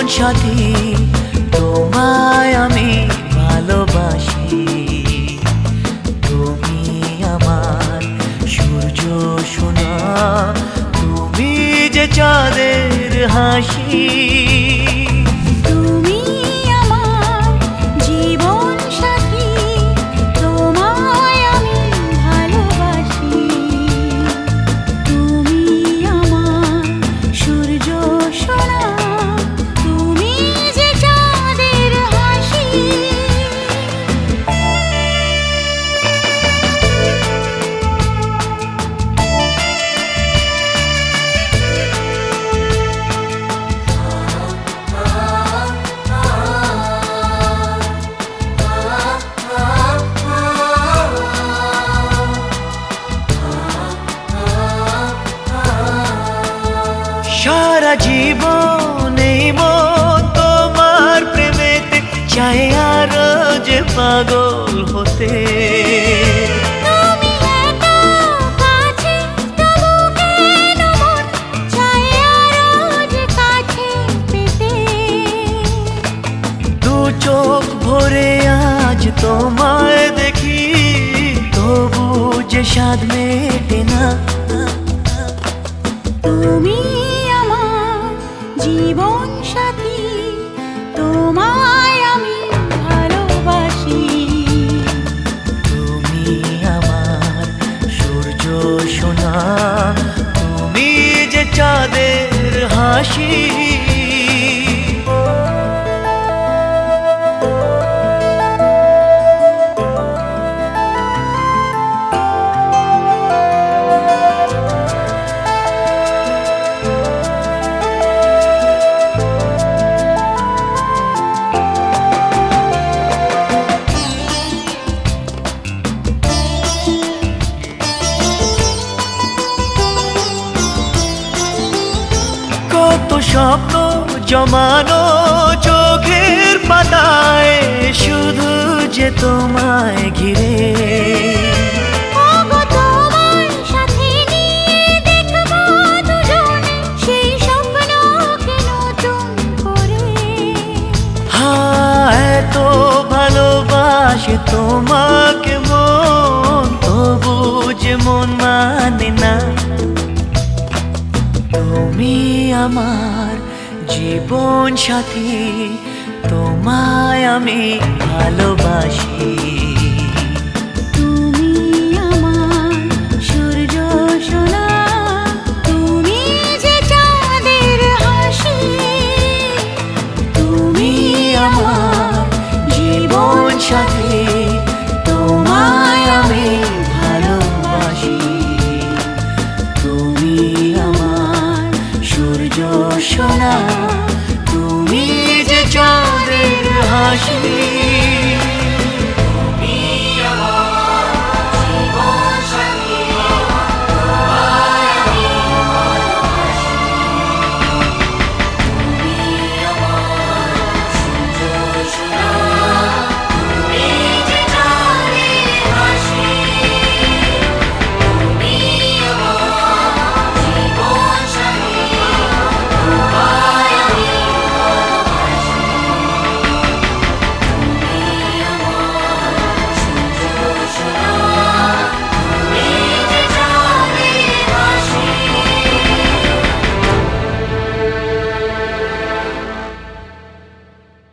সাথী তোমায় আমি ভালোবাসি। তুমি আমার সূর্য সোনা, তুমি যে চাঁদের হাসি। তুমি আমার জীবন সাথী, তোমায় আমি ভালোবাসি। তুমি আমার সূর্য সোনা, তুমি যে চাঁদের হাসি। সারা জীবন এই মন তোমার প্রেমেতে চাই আরো যে পাগল হতে। তুমি এত কাছে, তবু কেন মন চায় আরো যে কাছে পেতে। দু চোখ ভরে আজ তোমায় দেখি, তবু যে স্বাদ মেটে না। তুমি আমার জীবন সাথী, তোমায় আমি ভালোবাসি। তুমি আমার সূর্য সোনা, তুমি যে চাঁদের হাসি। কত স্বপ্ন জমানো চোখের পাতায়, শুধু যে তোমায় ঘিরে। ওগো তোমার সাথে নিয়ে দেখবো দুজনে সেই স্বপ্নকে নতুন করে। এত ভালোবাসে তোমাকে মন, তবু যে মন মানে না। তুমি আমার জীবন সাথী, তোমায় আমি ভালোবাসি। তুমি আমার সূর্য সোনা, তুমি যে চাঁদের হাসি। তুমি আমার জীবন সাথী, তোমায় আমি ভালোবাসি। তুমি আমার সূর্য সোনা, তুমি যে চাঁদের হাসি।